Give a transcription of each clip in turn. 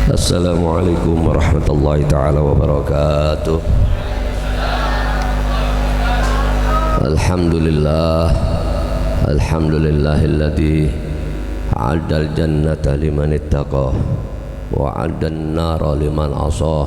Assalamualaikum warahmatullahi ta'ala wabarakatuh. Alhamdulillah, alhamdulillahilladzi a'addal jannata liman ittaqa wa 'addan nara liman 'asah.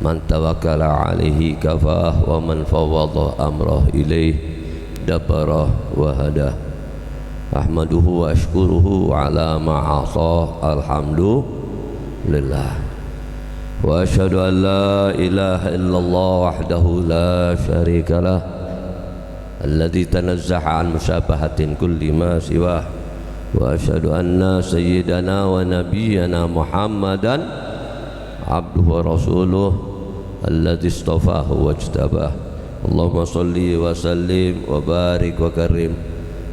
Man tawakkala 'alaihi kafah wa man fawwada amrah ilaih dabara wa hada. Ahmaduhu wa ashkuruhu ala ma'asah. Alhamdulillah wa asyhadu an la ilaha illallah wahdahu la syarika lah alladzi tanazzaha an musyabahatin kulli ma siwah. Wa asyhadu anna sayyidana wa nabiyyana Muhammadan abduhu wa rasuluh alladzi istafahu wa ijtabah. Allahumma salli wa sallim wa barik wa karim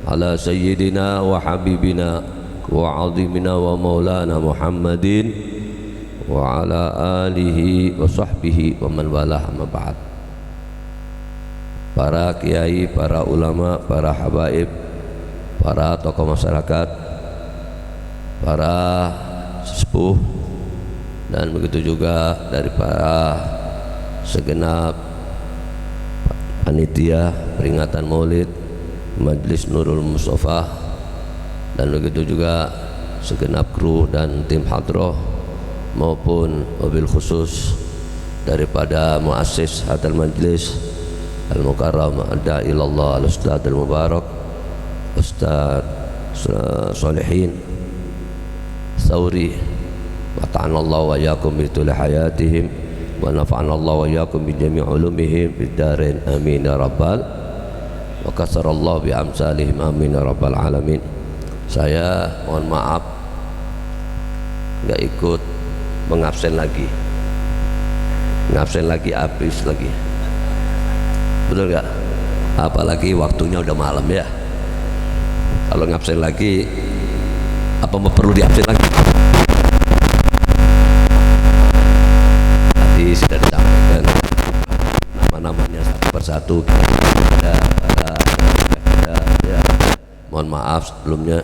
ala sayyidina wa habibina wa azimina wa maulana Muhammadin wa ala alihi wa sahbihi wa man walah, amma ba'd. Para kiai, para ulama, para habaib, para tokoh masyarakat, para sesepuh, dan begitu juga dari para segenap panitia peringatan Maulid Majelis Nurul Mustafa, dan begitu juga segenap kru dan tim hadroh maupun mobil khusus daripada muassis hadal majlis al-mukarram ad-da'i ilallah al-ustadz al-mubarak Ustadz Sholihin Thawri, mata'anallahu wa yakum bituli hayatihim wa nafa'anallahu wa yakum bijami' ulumihim biddarain amin ya rabbal wa kasarallahu bi amsalihim amin ya rabbal alamin. Saya mohon maaf nggak ikut mengabsen lagi habis lagi, betul nggak? Apalagi waktunya udah malam ya. Kalau ngabsen lagi apa mau perlu diabsen lagi? Tadi sudah disampaikan nama-namanya satu persatu. Ya, mohon maaf sebelumnya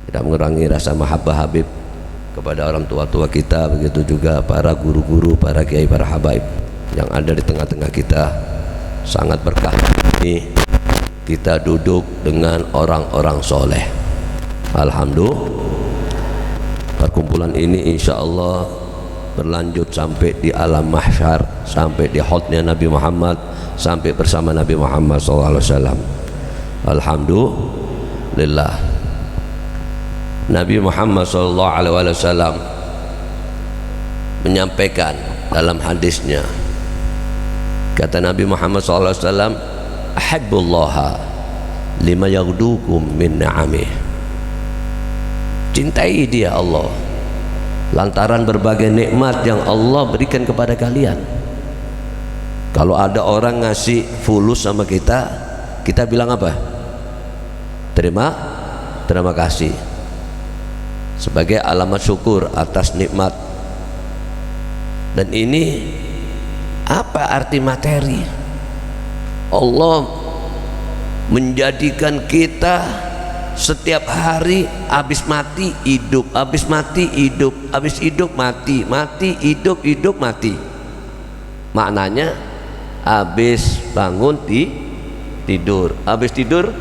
tidak mengurangi rasa mahabbah Habib kepada orang tua-tua kita, begitu juga para guru-guru, para kiai, para habaib yang ada di tengah-tengah kita. Sangat berkah ini kita duduk dengan orang-orang soleh. Alhamdulillah, perkumpulan ini insya Allah berlanjut sampai di alam mahsyar, sampai di haudnya Nabi Muhammad, sampai bersama Nabi Muhammad SAW. Alhamdulillah. Nabi Muhammad SAW menyampaikan dalam hadisnya, kata Nabi Muhammad SAW, ahibbullaha lima yaghdukum min ni'amih. Cintai dia Allah lantaran berbagai nikmat yang Allah berikan kepada kalian. Kalau ada orang ngasih fulus sama kita, kita bilang apa? Terima kasih sebagai alamat syukur atas nikmat. Dan ini apa arti materi? Allah menjadikan kita setiap hari habis mati hidup, habis mati hidup, habis hidup mati, mati hidup, hidup mati. Maknanya habis bangun tidur, habis tidur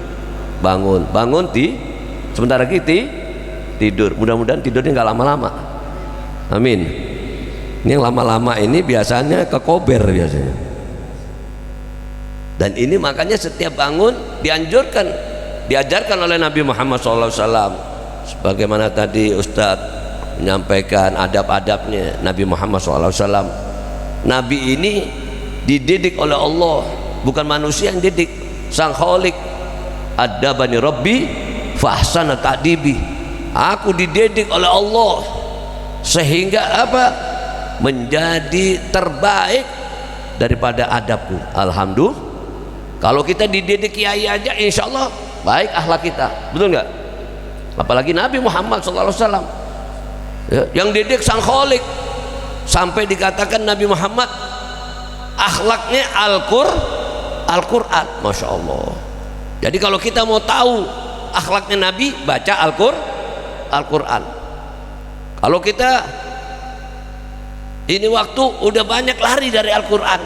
bangun, bangun sebentar lagi tidur. Mudah-mudahan tidurnya nggak lama-lama, amin. Ini yang lama-lama ini biasanya kekober biasanya. Dan ini makanya setiap bangun diajarkan oleh Nabi Muhammad SAW, sebagaimana tadi Ustadz menyampaikan adab-adabnya Nabi Muhammad SAW. Nabi ini dididik oleh Allah, bukan manusia yang didik. Sang Khalik, adabani Rabbi fahsana ta'dibi. Aku dididik oleh Allah sehingga apa? Menjadi terbaik daripada adabku. Alhamdulillah. Kalau kita dididik kiai aja, insya Allah baik akhlak kita, betul nggak? Apalagi Nabi Muhammad SAW ya, yang didik sang Khalik, sampai dikatakan Nabi Muhammad akhlaknya Al-Quran, masya Allah. Jadi kalau kita mau tahu akhlaknya Nabi, baca Al-Quran. Kalau kita ini waktu udah banyak lari dari Al-Quran.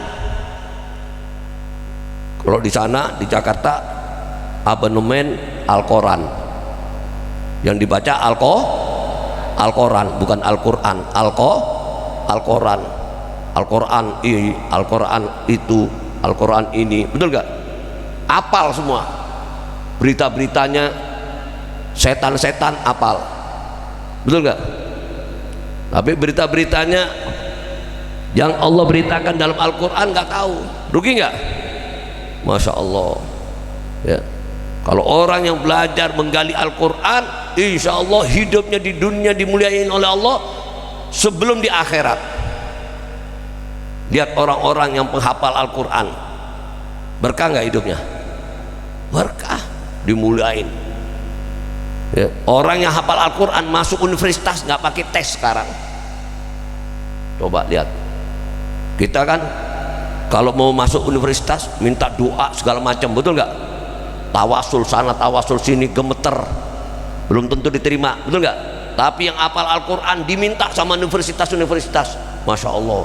Kalau di sana di Jakarta abonemen Al-Quran, yang dibaca Al-Quran bukan Al-Quran, Al-Quran, Al-Quran ini, Al-Quran itu, Al-Quran ini, betul gak? Apal semua berita-beritanya, setan-setan apal, betul gak? Tapi berita-beritanya yang Allah beritakan dalam Al-Quran nggak tahu, rugi nggak? Masya Allah ya. Kalau orang yang belajar menggali Al-Quran, insya Allah hidupnya di dunia dimuliain oleh Allah sebelum di akhirat. Lihat orang-orang yang penghafal Al-Quran, berkah nggak hidupnya? Berkah, dimuliain ya. Orang yang hafal Al-Quran masuk universitas nggak pakai tes sekarang. Coba lihat, kita kan kalau mau masuk universitas minta doa segala macam, betul nggak? Tawasul sana tawasul sini, gemeter, belum tentu diterima, betul nggak? Tapi yang hafal Al-Quran diminta sama universitas-universitas. Masya Allah,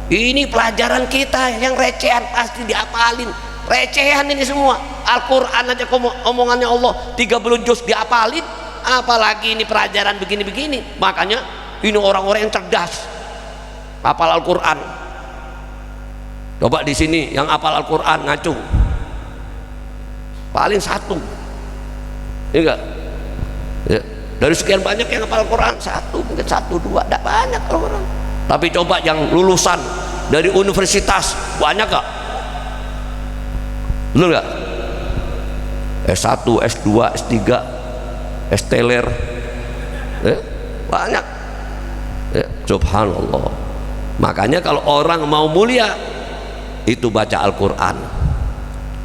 ini pelajaran kita yang recehan pasti diapalin. Recehan ini semua. Al-Quran aja omongannya Allah 30 juz diapalin, apalagi ini pelajaran begini-begini. Makanya ini orang-orang yang cerdas hafal Al-Quran. Coba di sini yang hafal Al-Quran ngacung paling satu, ya enggak? Ya. Dari sekian banyak yang hafal Al-Quran satu, mungkin satu dua, tidak banyak orang. Tapi coba yang lulusan dari universitas banyak gak? Betul gak? S1, S2, S3, S-teler ya, banyak ya, subhanallah. Makanya kalau orang mau mulia itu baca Al-Quran.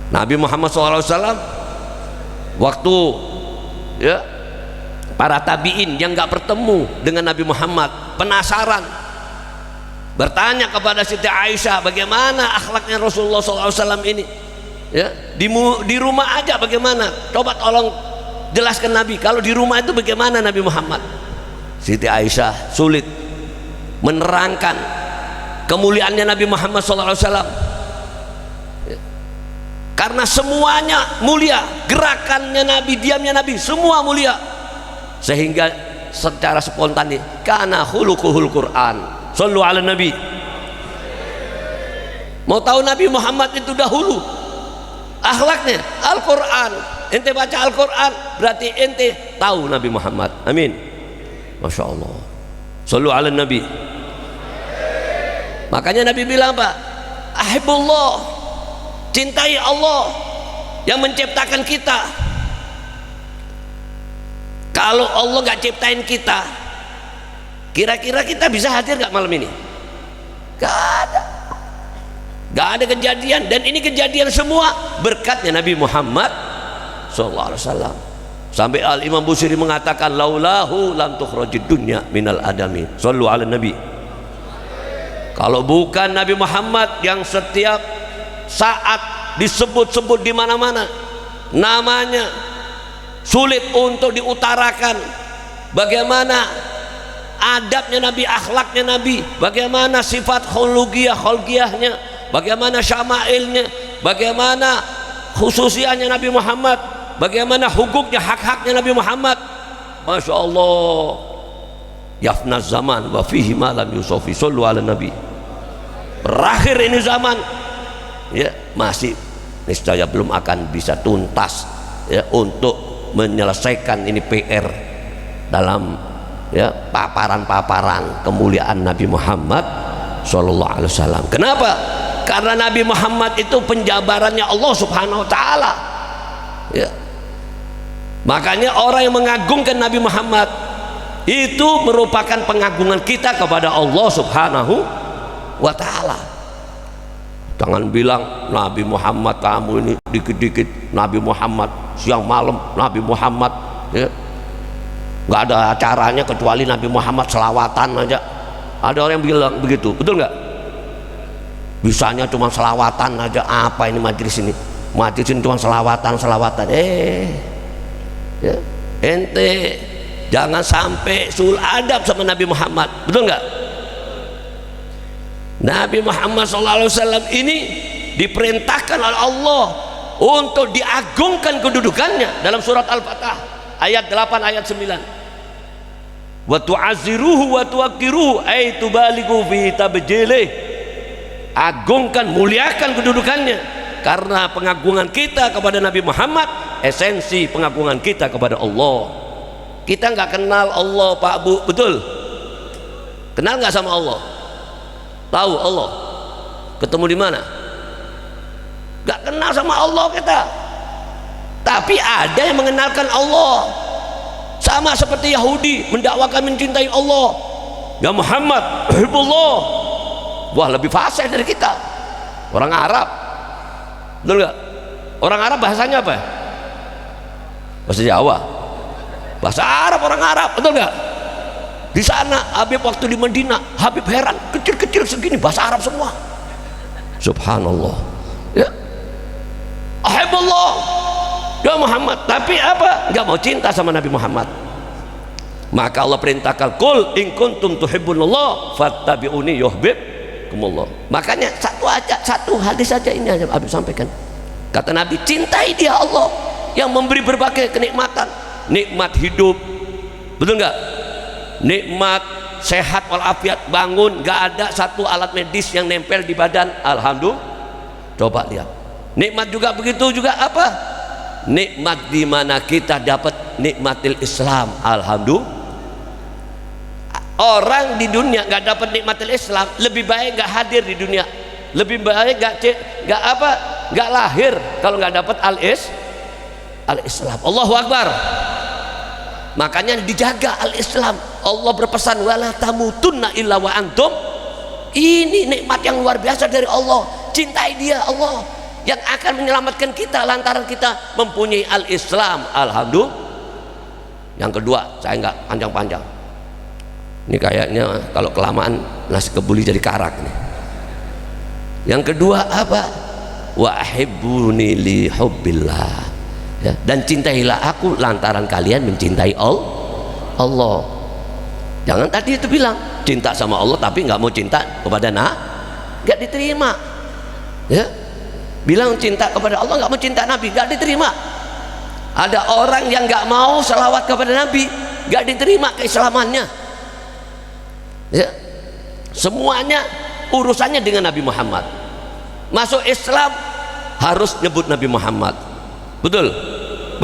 Nabi Muhammad SAW waktu ya para tabi'in yang gak bertemu dengan Nabi Muhammad penasaran, bertanya kepada Siti Aisyah bagaimana akhlaknya Rasulullah SAW ini ya, di rumah aja bagaimana, coba tolong jelaskan Nabi, kalau di rumah itu bagaimana Nabi Muhammad. Siti Aisyah sulit menerangkan kemuliaannya Nabi Muhammad SAW karena semuanya mulia, gerakannya Nabi, diamnya Nabi, semua mulia, sehingga secara spontan nih kana khuluquhul Quran, sallu ala Nabi. Mau tahu Nabi Muhammad itu dahulu akhlaknya Al-Quran. Ente baca Al-Quran berarti ente tahu Nabi Muhammad. Amin. Masya Allah, sallu ala Nabi. Makanya Nabi bilang apa? Ahibullah, cintai Allah yang menciptakan kita. Kalau Allah nggak ciptain kita, kira-kira kita bisa hadir nggak malam ini? Gak ada, gak ada kejadian. Dan ini kejadian semua berkatnya Nabi Muhammad SAW. Sampai Al-Imam Busiri mengatakan laulahu lam tukhrajid dunya minal adami. Sallu ala Nabi. Kalau bukan Nabi Muhammad yang setiap saat disebut-sebut di mana-mana namanya, sulit untuk diutarakan bagaimana adabnya Nabi, akhlaknya Nabi, bagaimana sifat khulqiyahnya, bagaimana syama'ilnya, bagaimana khususiannya Nabi Muhammad, bagaimana hukuknya, hak-haknya Nabi Muhammad. Masya Allah, yafna zaman wa fihi ma lam yusofi. Sallu ala Nabi. Berakhir ini zaman ya, masih niscaya belum akan bisa tuntas ya untuk menyelesaikan ini PR dalam ya paparan-paparan kemuliaan Nabi Muhammad sallallahu alaihi wasallam. Kenapa? Karena Nabi Muhammad itu penjabarannya Allah Subhanahu wa taala. Ya. Makanya orang yang mengagungkan Nabi Muhammad itu merupakan pengagungan kita kepada Allah Subhanahu wa taala. Jangan bilang Nabi Muhammad kamu ini dikit-dikit Nabi Muhammad, siang malam Nabi Muhammad ya. Nggak ada acaranya kecuali Nabi Muhammad selawatan aja. Ada orang yang bilang begitu, betul nggak? Bisanya cuma selawatan aja. Apa ini majelis ini? Majelis ini cuma selawatan ya. Ente Jangan sampai sul adab sama Nabi Muhammad, betul nggak? Nabi Muhammad SAW ini diperintahkan oleh Allah untuk diagungkan kedudukannya dalam surat Al-Fatah ayat 8 ayat 9. Wa tu'azziruhu wa tuwaqqiruhu ay tubalighu fi tabjilih. Agungkan, muliakan kedudukannya, karena pengagungan kita kepada Nabi Muhammad esensi pengagungan kita kepada Allah. Kita nggak kenal Allah Pak Bu, betul? Kenal nggak sama Allah? Tahu Allah? Ketemu di mana? Nggak kenal sama Allah kita. Tapi ada yang mengenalkan Allah. Sama seperti Yahudi mendakwakan mencintai Allah. Ya Muhammad, Hibullah. Wah, lebih fasih dari kita. Orang Arab, betul nggak? Orang Arab bahasanya apa? Bahasa Jawa. Bahasa Arab, orang Arab, betul nggak? Di sana Habib waktu di Madinah, Habib heran, kecil-kecil segini bahasa Arab semua. Subhanallah. Ya, Hibullah, ya Muhammad. Tapi apa? Nggak mau cinta sama Nabi Muhammad. Maka Allah perintahkan, qul in kuntum tuhibbunallah fattabi'uni yuhibbukumullah. Makanya satu hadis saja ini aja Habib sampaikan. Kata Nabi, cintai dia Allah yang memberi berbagai kenikmatan, nikmat hidup, betul nggak? Nikmat sehat walafiat, bangun nggak ada satu alat medis yang nempel di badan, alhamdulillah. Coba lihat. Nikmat juga begitu juga apa? Nikmat di mana kita dapat nikmatil Islam, alhamdulillah. Orang di dunia nggak dapat nikmatil Islam, lebih baik nggak hadir di dunia, lebih baik nggak lahir kalau nggak dapat al-Islam. Allahu Akbar. Makanya dijaga al-Islam. Allah berpesan, wala tamutunna illa wa antum. Ini nikmat yang luar biasa dari Allah. Cintai dia, Allah yang akan menyelamatkan kita lantaran kita mempunyai al-Islam, alhamdulillah. Yang kedua, saya nggak panjang-panjang. Ini kayaknya kalau kelamaan nasi kebuli jadi karak nih. Yang kedua apa? Wa ahibbuni li hubbillah. Ya, dan cintailah aku lantaran kalian mencintai Allah. Jangan tadi itu bilang cinta sama Allah tapi nggak mau cinta kepada nggak diterima. Ya, bilang cinta kepada Allah nggak mau cinta Nabi, nggak diterima. Ada orang yang nggak mau selawat kepada Nabi, nggak diterima keislamannya. Ya, semuanya urusannya dengan Nabi Muhammad. Masuk Islam harus nyebut Nabi Muhammad, betul?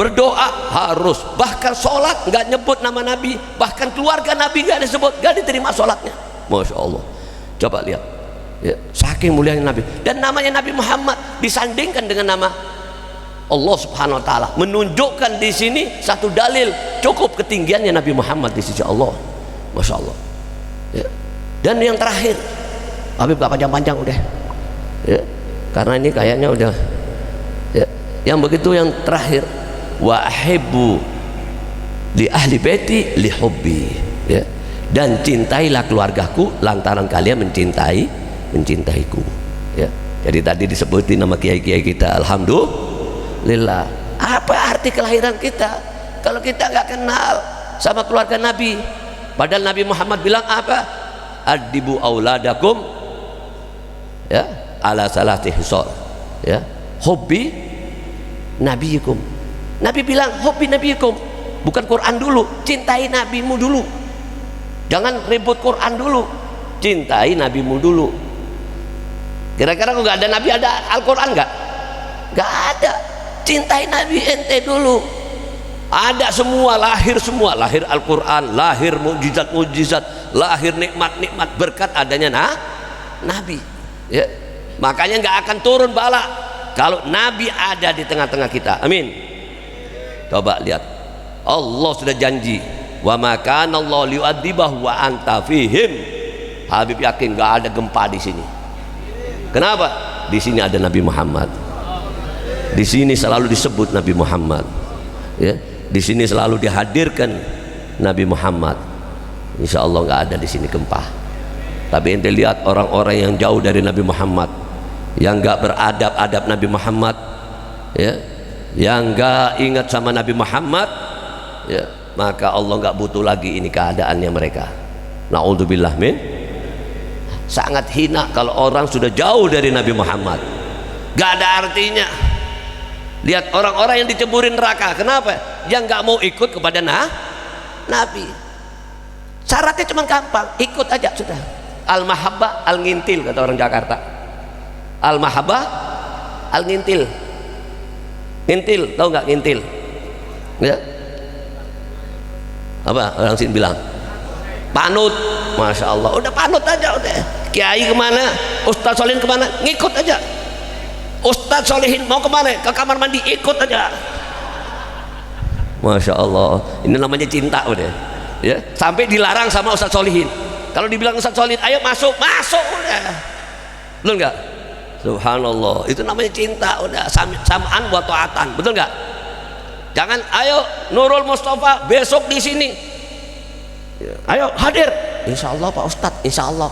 Berdoa harus, bahkan sholat nggak nyebut nama Nabi, bahkan keluarga Nabi nggak disebut, nggak diterima sholatnya. Masya Allah. Coba lihat, ya, saking mulianya Nabi. Dan namanya Nabi Muhammad disandingkan dengan nama Allah Subhanahu Wa Taala, menunjukkan di sini satu dalil cukup ketinggiannya Nabi Muhammad di sisi Allah. Masya Allah. Ya. Dan yang terakhir, Habib gak panjang-panjang udah, ya, karena ini kayaknya udah, ya. Yang begitu yang terakhir, wa ahibbu li ahli baiti li hubbi, ya. Dan cintailah keluargaku lantaran kalian mencintaiku, ya. Jadi tadi disebutin nama kiai-kiai kita, alhamdulillah. Apa arti kelahiran kita kalau kita nggak kenal sama keluarga Nabi? Padahal Nabi Muhammad bilang apa? Adibu auladakum, ya, ala salati hisol, ya, hobi nabiyikum. Nabi bilang hobi nabiyikum, bukan Quran dulu, cintai nabimu dulu. Jangan ribut Quran dulu, cintai nabimu dulu. Kira-kira kok nggak ada nabi, ada Al-Quran nggak? Nggak ada. Cintai nabi ente dulu. Ada semua, lahir Al-Quran, lahir mukjizat-mukjizat, lahir nikmat-nikmat berkat adanya Nabi. Ya. Makanya nggak akan turun bala kalau Nabi ada di tengah-tengah kita. Amin. Coba lihat, Allah sudah janji, wa makana Allah liu'adzibahu wa anta fihim. Habib yakin nggak ada gempa di sini. Kenapa? Di sini ada Nabi Muhammad. Di sini selalu disebut Nabi Muhammad. Ya. Di sini selalu dihadirkan Nabi Muhammad. Insya Allah nggak ada di sini gempa. Tapi ente lihat orang-orang yang jauh dari Nabi Muhammad, yang nggak beradab-adab Nabi Muhammad, ya, yang nggak ingat sama Nabi Muhammad, ya, maka Allah nggak butuh lagi ini keadaannya mereka. Na'udzubillah min. Sangat hina kalau orang sudah jauh dari Nabi Muhammad, nggak ada artinya. Lihat orang-orang yang diceburin neraka, kenapa? Yang nggak mau ikut kepada Nabi. Syaratnya cuma gampang, ikut aja sudah. Al-mahabbah al-ngintil kata orang Jakarta. Al-mahabbah al-ngintil. Ngintil, tahu nggak ngintil? Ya? Apa orang sini bilang? Panut. Masya Allah, udah panut aja udah. Kiai kemana? Ustadz Solihin kemana? Ngikut aja. Ustadz Solihin mau kemana? Ke kamar mandi, ikut aja. Masya Allah, ini namanya cinta udah. Ya, sampai dilarang sama Ustadz Solihin. Kalau dibilang Ustadz Solihin, ayo masuk, masuk udah. Betul nggak? Subhanallah, itu namanya cinta udah. Sam'an wa ta'atan, betul nggak? Jangan, ayo Nurul Mustafa besok di sini. Ayo hadir. Insya Allah Pak Ustadz, insya Allah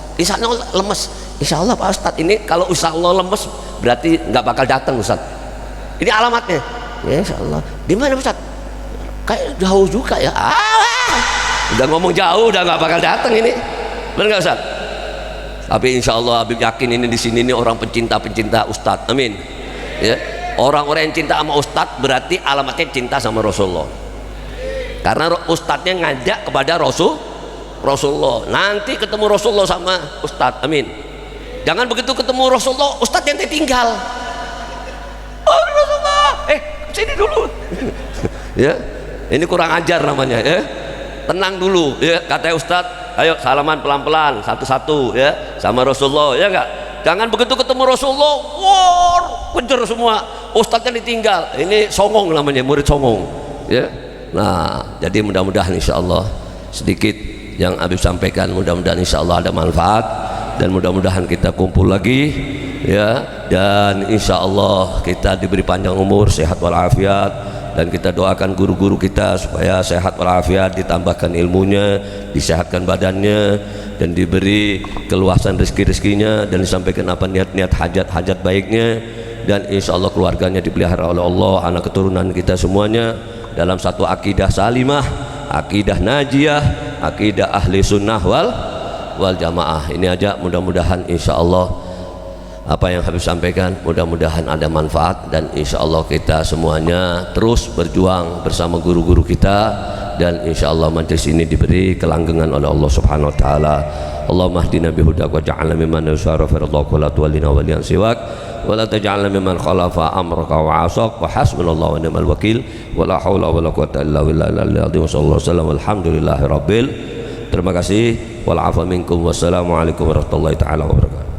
lemes. Insya Allah Pak Ustadz, ini kalau insya Allah lemes berarti nggak bakal datang Ustadz. Ini alamatnya. Ya insya Allah. Di mana Ustadz? Kayak jauh juga ya. Udah ngomong jauh, udah nggak bakal datang ini. Benar nggak Ustadz? Tapi insya Allah Habib yakin ini di sini ini orang pencinta Ustadz. Amin. Ya. Orang-orang yang cinta sama Ustadz berarti alamatnya cinta sama Rasulullah. Karena Ustadznya ngajak kepada Rasulullah. Nanti ketemu Rasulullah sama Ustadz. Amin. Jangan begitu ketemu Rasulullah, Ustadz yang tertinggal. Oh Rasulullah, sini dulu. Ya, ini kurang ajar namanya. Ya, tenang dulu. Ya, kata Ustadz, ayo salaman pelan-pelan, satu-satu. Ya, sama Rasulullah. Ya enggak? Jangan begitu ketemu Rasulullah, kejar semua. Ustadznya ditinggal. Ini songong namanya, murid songong. Ya. Nah, jadi mudah-mudahan insya Allah sedikit yang Habib sampaikan, mudah-mudahan insya Allah ada manfaat, dan mudah-mudahan kita kumpul lagi ya, dan insya Allah kita diberi panjang umur, sehat walafiat, dan kita doakan guru-guru kita supaya sehat walafiat, ditambahkan ilmunya, disehatkan badannya, dan diberi keluasan rezeki-rezekinya, dan disampaikan apa niat-niat hajat-hajat baiknya, dan insya Allah keluarganya dipelihara oleh Allah, anak keturunan kita semuanya dalam satu akidah salimah, akidah najiyah, akidah ahli sunnah wal jamaah. Ini aja, mudah-mudahan insya Allah apa yang Habib sampaikan mudah-mudahan ada manfaat, dan insya Allah kita semuanya terus berjuang bersama guru-guru kita, dan insya Allah majelis ini diberi kelanggengan oleh Allah Subhanahu Wa Taala. Allahumma hdina bihudaka waj'alna mimman yusara fi ridhaka wa la tuwallina waliyan siwak wa la taj'alna mimman khalafa amraka wa 'asak wa hasbunallahu wa ni'mal wakil wa la haula wa la quwwata illa billahil azim. Sallallahu alaihi wasallam, alhamdulillahi rabbil. Terima kasih. Wal 'afwa minkum. Wassalamu alaikum warahmatullahi taala wabarakatuh.